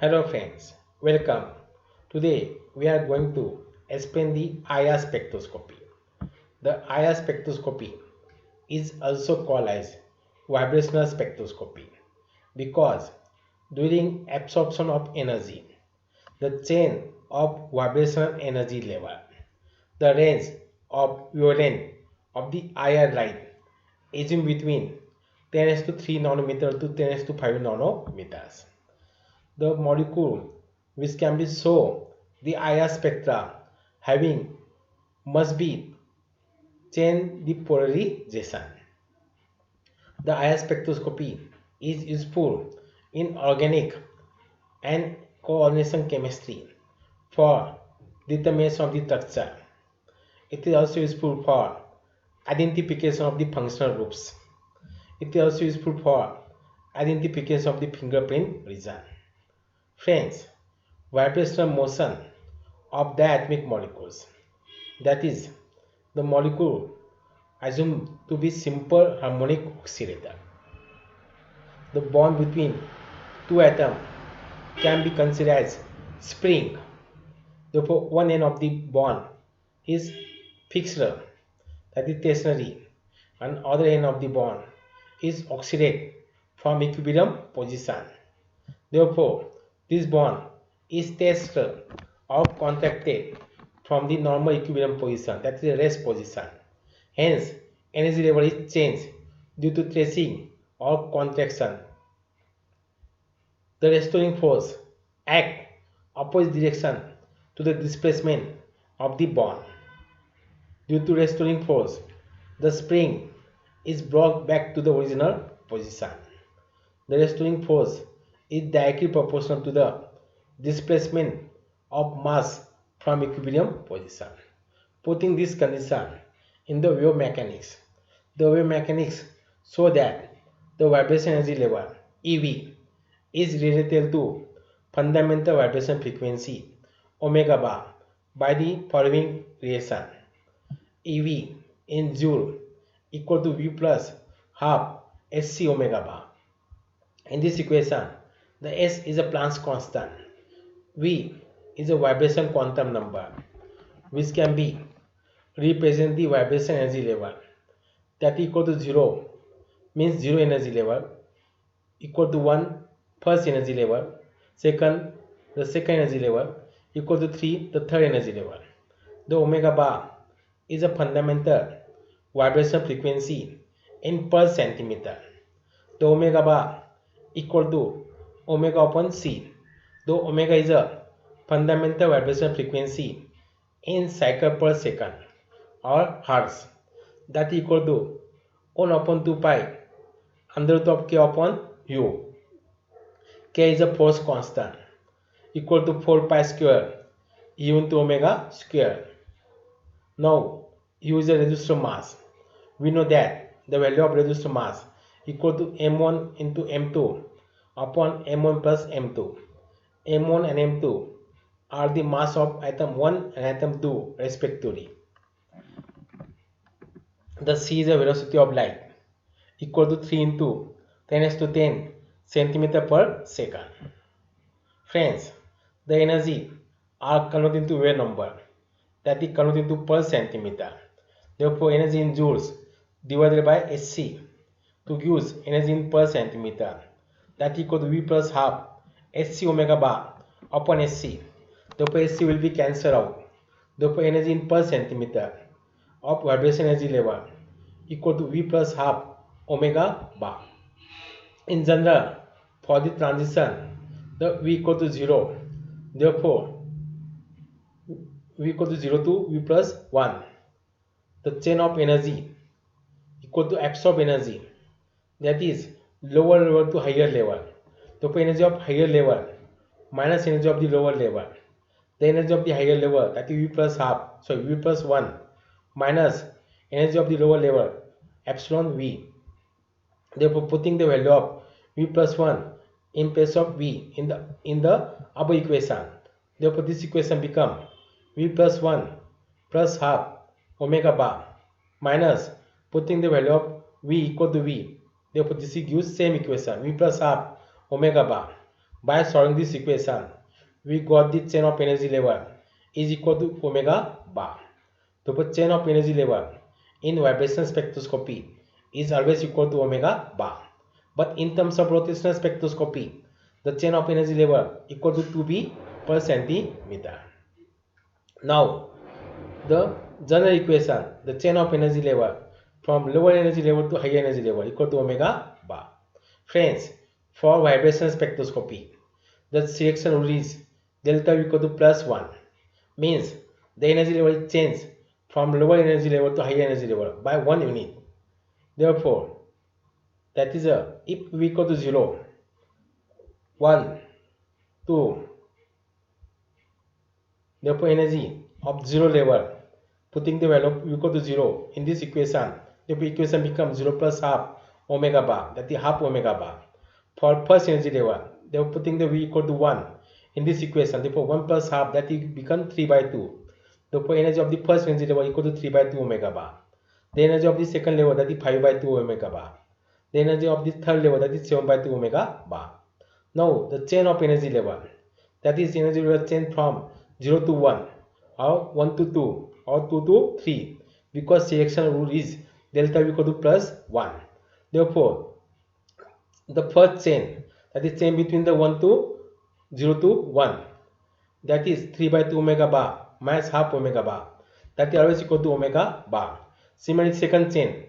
Hello friends, welcome. Today we are going to explain the IR spectroscopy. The IR spectroscopy is also called as vibrational spectroscopy because during absorption of energy, the chain of vibrational energy level, the range of wavelength of the IR light is in between 10 to 3 nanometer to 10 to 5 nanometers. The molecule which can be show the IR spectra having must be change the polarization. The IR spectroscopy is useful in organic and coordination chemistry for determination of the structure. It is also useful for identification of the functional groups. It is also useful for identification of the fingerprint region. Friends, vibrational motion of diatomic molecules, that is, the molecule assumed to be simple harmonic oscillator. The bond between two atoms can be considered as spring. Therefore, one end of the bond is fixed, that is stationary, and other end of the bond is oscillate from equilibrium position. Therefore, this bond is tensed or contracted from the normal equilibrium position, that is the rest position. Hence, energy level is changed due to tracing or contraction. The restoring force acts opposite direction to the displacement of the bond. Due to restoring force, the spring is brought back to the original position. The restoring force is directly proportional to the displacement of mass from equilibrium position. Putting this condition in the wave mechanics, the wave mechanics show that the vibration energy level EV is related to fundamental vibration frequency omega bar by the following relation: EV in joule equal to V plus half SC omega bar. In this equation, the S is a Planck's constant, V is a vibration quantum number which can be represent the vibration energy level, that equal to 0 means 0 energy level, equal to 1 first energy level, second the second energy level, equal to 3 the third energy level. The omega bar is a fundamental vibration frequency in per centimeter. The omega bar equal to omega upon c. Though omega is a fundamental vibration frequency in cycle per second or hertz, that equal to 1 upon 2 pi under root of k upon u. K is a force constant equal to 4 pi square u into omega square. Now u is a resistor mass. We know that the value of resistor mass equal to m1 into m2 upon m1 plus m2. m1 and m2 are the mass of atom 1 and atom 2 respectively. The c is a velocity of light equal to 3 into 10 s to 10 centimeter per second. Friends, the energy are converted into wave number, that is converted into per centimeter. Therefore, energy in joules divided by SC to give energy in per centimeter, that equal to V plus half SC omega bar upon SC. Therefore, SC will be cancelled out. Therefore, energy in per centimeter of vibration energy level equal to V plus half omega bar. In general, for the transition, the V equal to 0. Therefore, V equal to 0 to V plus 1. The chain of energy equal to absorbed energy, that is lower level to higher level. Therefore, energy of higher level minus energy of the lower level. The energy of the higher level, that is V plus half, so V plus 1 minus energy of the lower level epsilon V. Therefore, putting the value of V plus 1 in place of V in the above equation. Therefore, this equation become V plus 1 plus half omega bar minus putting the value of V equal to V. Therefore, this gives same equation V plus half omega bar By solving this equation, we got the chain of energy level is equal to omega bar. The chain of energy level in vibration spectroscopy is always equal to omega bar. But in terms of rotational spectroscopy, the chain of energy level equal to 2b per centimeter. Now, the general equation, the chain of energy level from lower energy level to higher energy level equal to omega bar. Friends, for vibration spectroscopy, the selection rule is delta equal to plus 1, means the energy level is changed from lower energy level to higher energy level by 1 unit. Therefore, that is if v equal to 0, 1, 2, therefore energy of 0 level, putting the value of equal to 0 in this equation, the equation becomes 0 plus half omega bar, that is half omega bar. For first energy level, they are putting the v equal to 1 in this equation, therefore 1 plus half, that will become 3 by 2. Therefore energy of the first energy level equal to 3 by 2 omega bar. The energy of the second level, that is 5 by 2 omega bar. The energy of the third level, that is 7 by 2 omega bar. Now the chain of energy level, that is energy level change from 0 to 1 or 1 to 2 or 2 to 3, because selection rule is delta equal to plus 1. Therefore the first chain, that is chain between the 1 to 0 to 1, that is 3 by 2 omega bar minus half omega bar, that is always equal to omega bar. Similarly second chain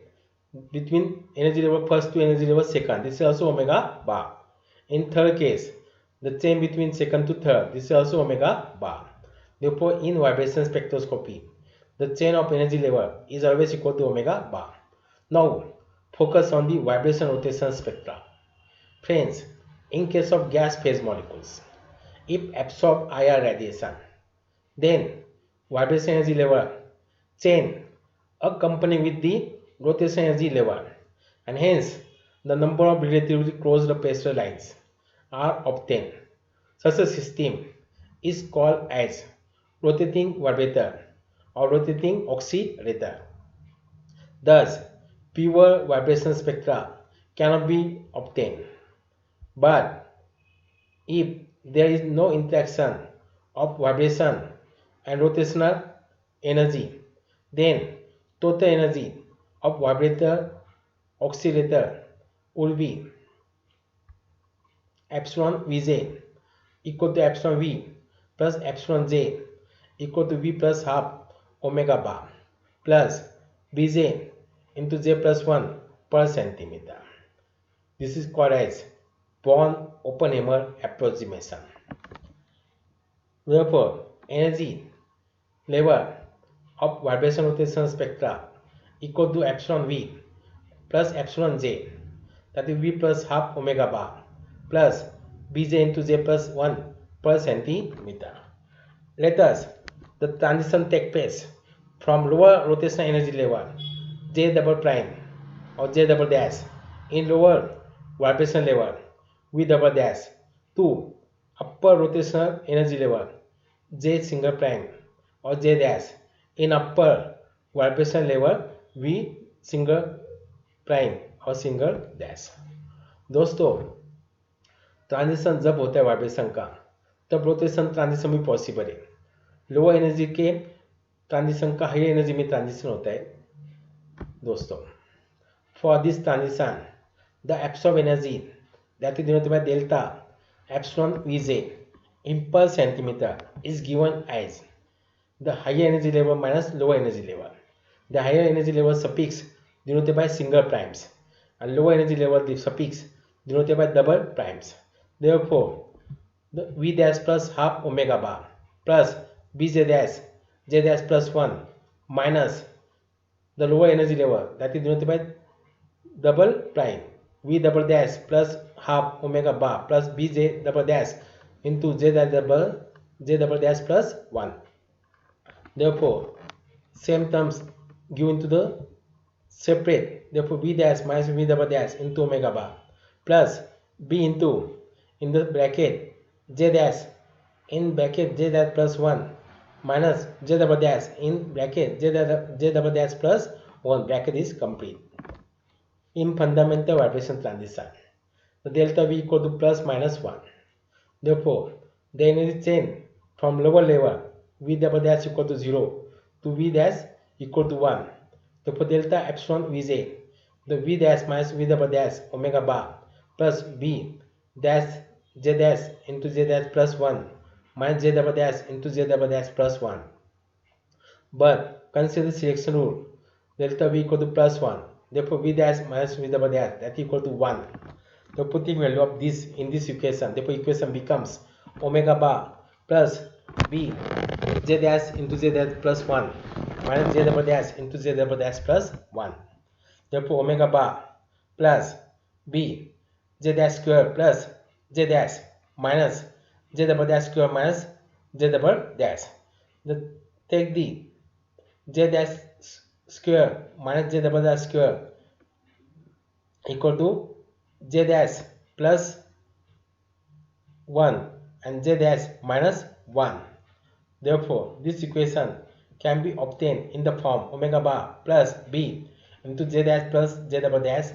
between energy level first to energy level second, this is also omega bar. In third case, the chain between second to third, this is also omega bar. Therefore in vibration spectroscopy, the chain of energy level is always equal to omega bar. Now focus on the vibration rotation spectra. Friends, in case of gas phase molecules, if absorb IR radiation, then vibration energy level chain accompanying with the rotation energy level, and hence the number of relatively closed pressure lines are obtained. Such a system is called as rotating vibrator or rotating oscillator. Thus, pure vibration spectra cannot be obtained. But if there is no interaction of vibration and rotational energy, then total energy of vibrator oscillator will be epsilon Vj equal to epsilon V plus epsilon J equal to V plus half omega bar plus Bj into J plus 1 per centimeter. This is called as Born-Oppenheimer approximation. Therefore, energy level of vibration rotation spectra equal to epsilon V plus epsilon J, that is V plus half omega bar plus Bj into J plus 1 per centimeter. Let us the transition take place from lower rotational energy level J double prime or J double dash in lower vibration level V double dash to upper rotational energy level J single prime or J dash in upper vibration level V single prime और single dash. दोस्तों, transition जब होता है vibration का, तब rotation transition भी possible है. Lower energy के ट्रांजिशन का हाई एनर्जी में ट्रांजिशन होता है. दोस्तों, for this transition the absorb energy that is denoted by delta epsilon Vj in per centimeter is given as the higher energy level minus lower energy level. The higher energy level suffix denoted by single primes and lower energy level the suffix denoted by double primes. Therefore, the V dash plus half omega bar plus Bj dash J dash plus 1 minus the lower energy level that is denoted by double prime V double dash plus half omega bar plus Bj double dash into J double dash plus 1. Therefore, same terms given to the separate. Therefore, V dash minus V double dash into omega bar plus B into in the bracket J dash in bracket J dash plus 1 minus J double dash in bracket J double dash plus 1. Bracket is complete. In fundamental vibration transition, the delta V equal to plus minus 1. Therefore, the energy chain from lower level V double dash equal to 0 to V dash equal to 1. Therefore, delta epsilon Vj, the V dash minus V double dash omega bar plus V dash J dash into J dash plus 1 minus J double dash into J double dash plus 1. But consider the selection rule. Delta V equal to plus 1. Therefore, V dash minus V double dash that equal to 1. So putting value of this in this equation, therefore equation becomes omega bar plus B J dash into J dash plus 1 minus J double dash into J double dash plus 1. Therefore omega bar plus B J dash square plus J dash minus J double dash square minus J double dash. Take the J dash square minus J double dash square equal to J dash plus 1 and J dash minus 1. Therefore, this equation can be obtained in the form omega bar plus B into J dash plus J double dash,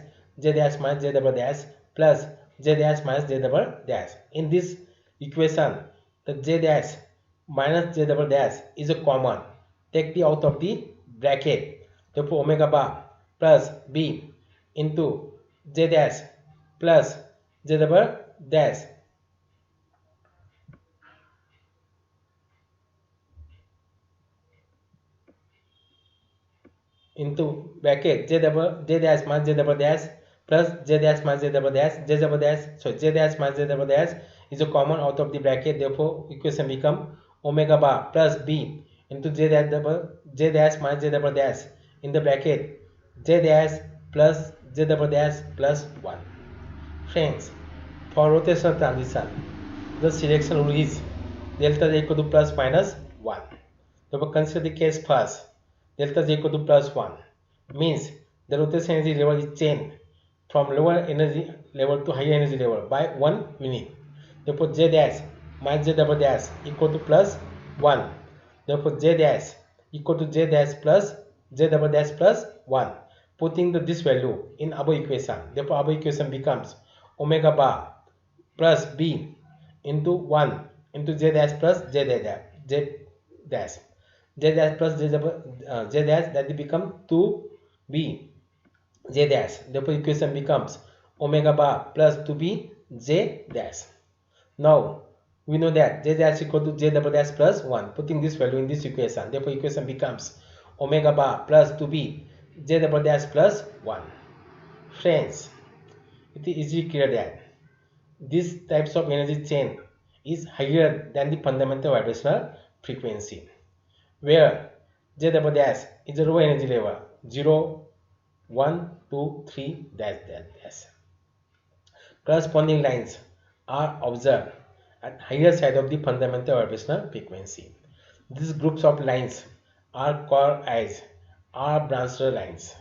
J dash minus J double dash plus J dash minus J double dash. In this equation, the J dash minus J double dash is a common. Take the out of the bracket. Therefore, omega bar plus B into J dash plus J double dash into bracket j dash minus j double dash plus j dash minus j double dash j dash minus j double dash is a common out of the bracket. Therefore equation become omega bar plus b into j dash minus j double dash in the bracket j dash plus j double dash plus 1. Friends, for rotational transition the selection rule is delta j equal to plus minus 1. Therefore consider the case first. Delta j equal to plus 1 means the rotation energy level is changed from lower energy level to higher energy level by 1 unit. Therefore j dash minus j double dash equal to plus 1. Therefore j dash equal to j dash plus j double dash plus 1. Putting this value in our equation. Therefore our equation becomes omega bar plus b into 1 into j dash plus j dash j dash plus j dash that will become 2b j dash. Therefore equation becomes omega bar plus 2b j dash. Now we know that j dash equal to j double dash plus 1. Putting this value in this equation, therefore equation becomes omega bar plus 2b j double dash plus 1. Friends, it is easily clear that these types of energy chain is higher than the fundamental vibrational frequency, where J double dash is a low energy level 0, 1, 2, 3 dash dash dash. Corresponding lines are observed at higher side of the fundamental vibrational frequency. These groups of lines are called as R branched lines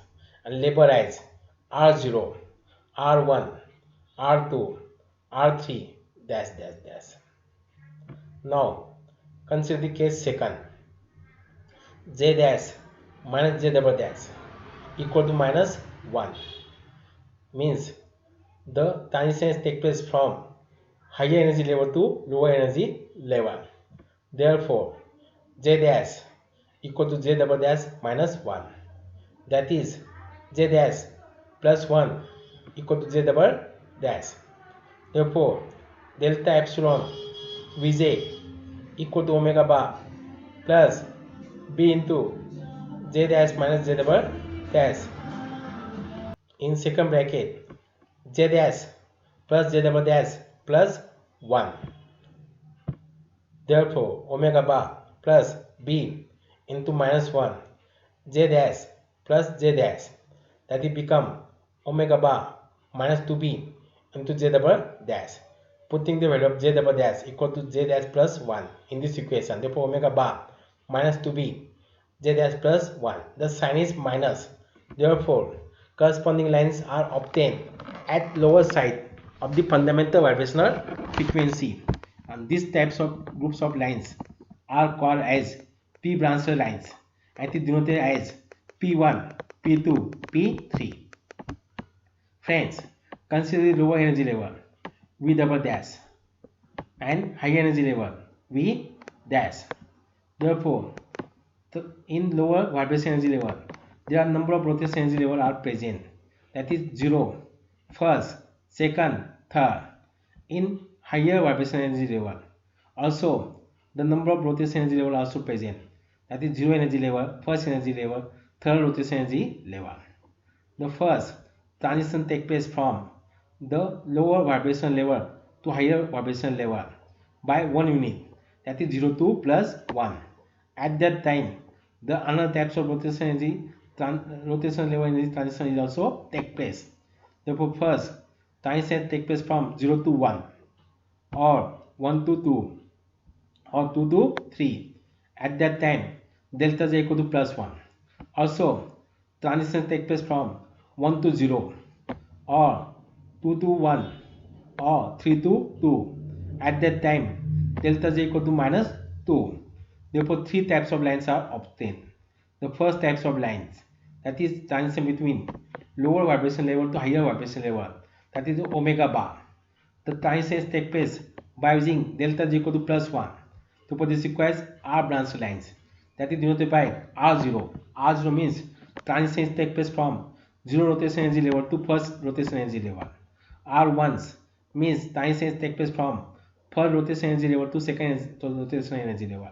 and labeled as R0, R1, R2, R3 dash dash dash. Now consider the case second. J dash minus J double dash equal to minus 1 means the transitions take place from higher energy level to lower energy level. Therefore, J dash equal to J double dash minus 1. That is J dash plus 1 equal to J double dash. Therefore, delta epsilon Vj equal to omega bar plus b into j dash minus j double dash in second bracket j dash plus j double dash plus 1. Therefore omega bar plus b into minus 1 j dash plus j dash that will become omega bar minus 2b into j double dash. Putting the value of j double dash equal to j dash plus 1 in this equation. Therefore omega bar minus 2b j dash plus 1. The sign is minus. Therefore corresponding lines are obtained at lower side of the fundamental vibrational frequency, and these types of groups of lines are called as p branched lines and it denoted as p1, p2, p3. Friends, consider the lower energy level v double dash and higher energy level V dash. Therefore, in lower vibration energy level, there are number of rotation energy level are present. That is 0, first, second, third. In higher vibration energy level, also the number of rotation energy level also present. That is 0 energy level, first energy level, third rotation energy level. The first transition takes place from the lower vibration level to higher vibration level by 1 unit, that is 0 to plus 1. At that time, the another types of rotation energy rotation level energy transition is also take place. Therefore, first transition take place from 0 to 1 or 1 to 2 or 2 to 3. At that time, delta is equal to plus 1. Also, transition take place from 1 to 0 or 2 to 1 or 3 to 2. At that time, delta is equal to minus 2. Therefore, three types of lines are obtained. The first types of lines, that is transition between lower vibration level to higher vibration level, that is omega bar. The transitions take place by using delta is equal to plus 1. Therefore, this requires R branch lines, that is denoted by R0. R0 means transitions take place from 0 rotation energy level to first rotation energy level. R1 means transitions take place from first rotation energy level to second rotation energy level.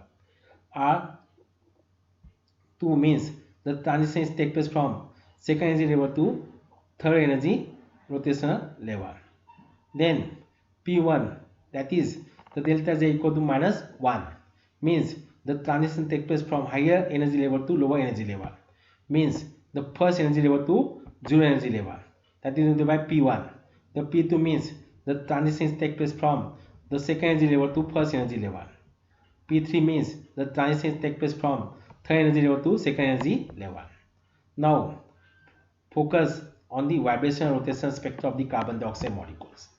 R2 means the transitions take place from second energy level to third energy rotational level. Then P1, that is the delta is equal to minus 1, means the transition takes place from higher energy level to lower energy level, means the first energy level to 0 energy level, that is denoted by P1. The P2 means the transitions take place from the second energy level to first energy level. P3 means the transitions take place from third energy level to second energy level. Now focus on the vibration and rotation spectrum of the carbon dioxide molecules.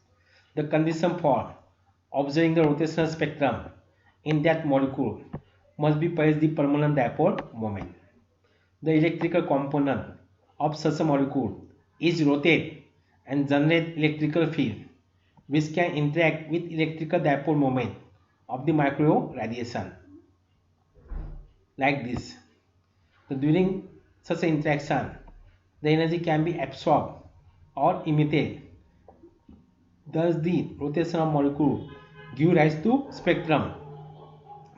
The condition for observing the rotational spectrum in that molecule must be possess the permanent dipole moment. The electrical component of such a molecule is rotate and generate electrical field which can interact with electrical dipole moment of the microwave radiation like this. So during such an interaction, the energy can be absorbed or emitted. Thus, the rotation of molecule give rise to spectrum.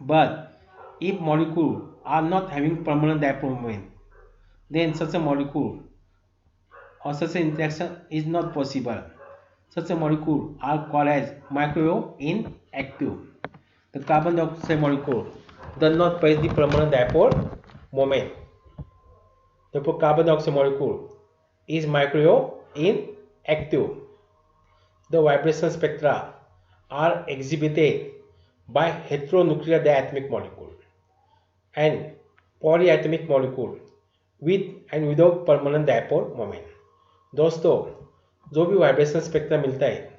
But if molecules are not having permanent dipole moment, then such a molecule or such an interaction is not possible. Such a molecule are called as microwave inactive. The carbon dioxide molecule does not possess the permanent dipole moment. Therefore, carbon dioxide molecule is microwave inactive. The vibration spectra are exhibited by heteronuclear diatomic molecule and polyatomic molecule with and without permanent dipole moment. दोस्तों, जो भी vibration spectrum मिलता है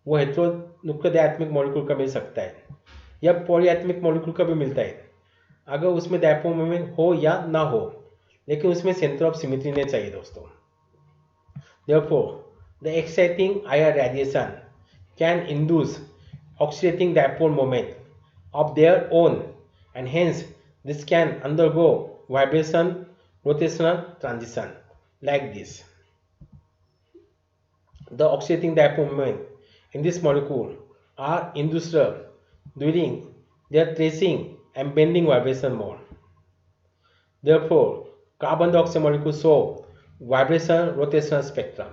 वो हेटेरोन्यूक्लियर diatomic molecule का मिल सकता है या पॉलीएटमिक मॉलिक्यूल का भी मिलता है अगर उसमें डायपोल मोमेंट हो या ना हो, लेकिन उसमें सेंटर ऑफ सिमेट्री नहीं चाहिए दोस्तों. Therefore, the exciting IR radiation can induce oxidating dipole moment of their own, and hence this can undergo vibration rotational transition like this. The oxidating dipole moment in this molecule are induced during their tracing and bending vibration mode. Therefore, carbon dioxide molecules show vibration rotational spectrum,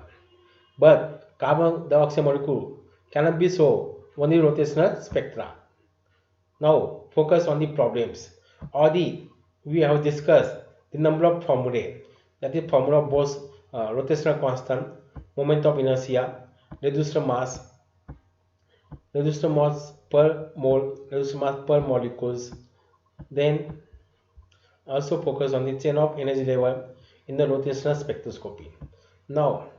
but carbon dioxide molecule cannot be show only rotational spectra. Now focus on the problems or we have discussed the number of formulae, that is formula of both rotational constant, moment of inertia, reduced mass per mole, reduced mass per molecules. Then also focus on the chain of energy level in the rotational spectroscopy. Now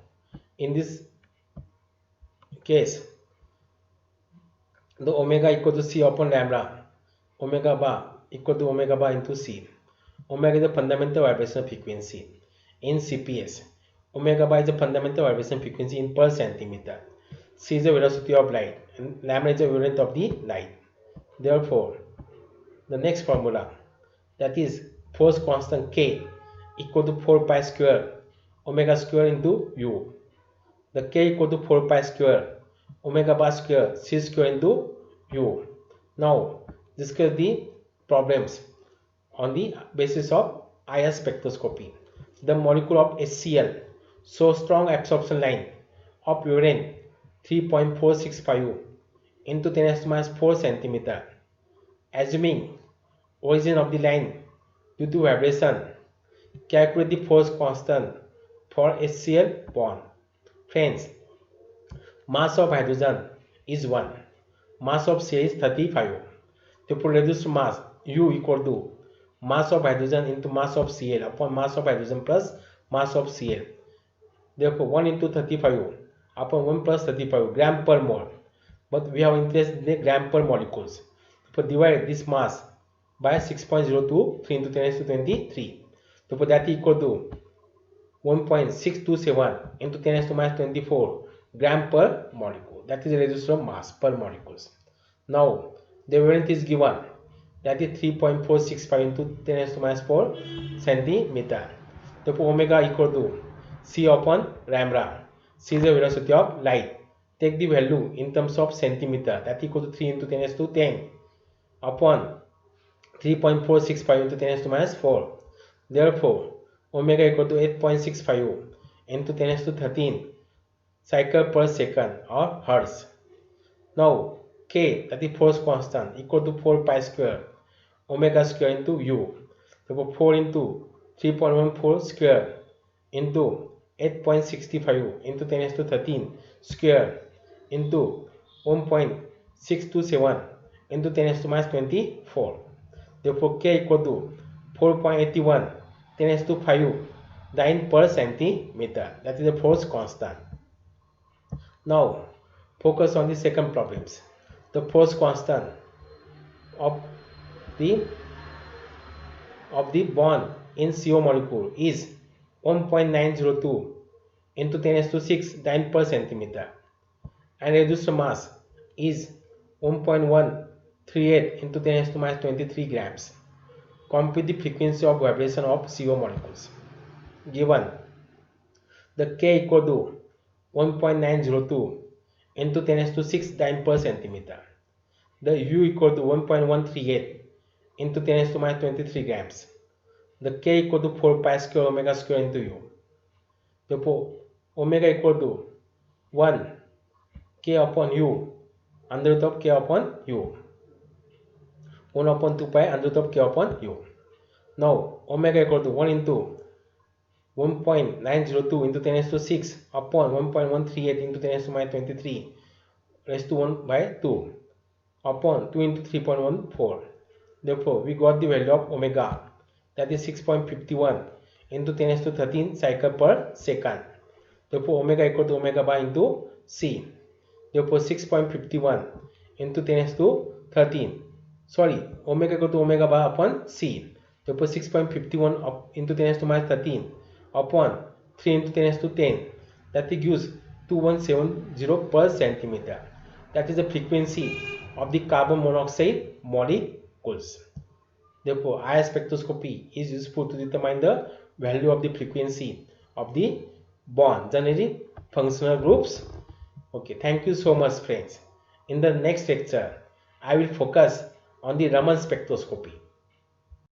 in this case, the omega equal to c upon lambda, omega bar equal to omega bar into c. Omega is the fundamental vibration frequency in CPS. Omega bar is the fundamental vibration frequency in per centimeter. C is the velocity of light and lambda is the wavelength of the light. Therefore, the next formula, that is force constant K equal to 4 pi square omega square into u. The K equal to 4 pi square omega bar square c square into u. Now discuss the problems on the basis of IR spectroscopy. The molecule of HCl shows strong absorption line of urine 3.465 into 10 to minus 4 centimeter. Assuming origin of the line due to vibration, calculate the force constant for HCl bond. Friends, mass of hydrogen is 1, mass of Cl is 35. Therefore, reduced mass U equal to mass of hydrogen into mass of Cl upon mass of hydrogen plus mass of Cl. Therefore, 1 into 35 upon 1 plus 35 gram per mole. But we have interest in the gram per molecules. Therefore, divide this mass by 6.02 3 into 10 raised to 23. Therefore, that is equal to 1.627 into 10 raised to minus 24 gram per molecule. That is the reduced mass per molecules. Now, the wavelength is given, that is 3.465 into 10 raised to minus 4 centimeter. Therefore, omega equal to c upon lambda. C is the velocity of light. Take the value in terms of centimeter, that equal to 3 into 10 raised to 10 upon 3.465 into 10 raised to minus 4. Therefore, omega equal to 8.65 into 10 raised to 13 cycle per second or hertz. Now, K, that is force constant, equal to 4 pi square omega square into u. Therefore, 4 into 3.14 square into 8.65 into 10 raised to 13 square into 1.627 into 10 raised to minus 24. Therefore, K equal to 4.81 10 raised to 5 dyne per centimeter. That is the force constant. Now, focus on the second problems. The force constant of the bond in CO molecule is 1.902 into 10 raised to 6 dyne per centimeter, and reduced mass is 1.138 into 10 raised to minus 23 grams. Compute the frequency of vibration of CO molecules. Given the K equal to 1.902 into 10 raised to 6 dyne per centimeter. The U equal to 1.138 into 10 raised to minus 23 grams. The K equal to 4 pi square omega square into U. Therefore, omega equal to 1 K upon U under root of K upon U. 1 upon 2 pi under root of K upon U. Now, omega equal to 1 into 1.902 into 10 raised to 6 upon 1.138 into 10 raised to minus 23 raised to 1 by 2 upon 2 into 3.14. Therefore, we got the value of omega, that is 6.51 into 10 raised to 13 cycle per second. Therefore, omega equal to omega bar into C. Therefore, 6.51 into 10 raised to 13. Sorry, omega equal to omega bar upon C. Therefore, 6.51 into 10 raised to minus 13 upon 3 into 10 raised to 10. That gives 2170 per centimeter. That is the frequency of the carbon monoxide molecules. Therefore, IR spectroscopy is useful to determine the value of the frequency of the bond, generally functional groups. Okay, thank you so much, friends. In the next lecture, I will focus on the Raman spectroscopy.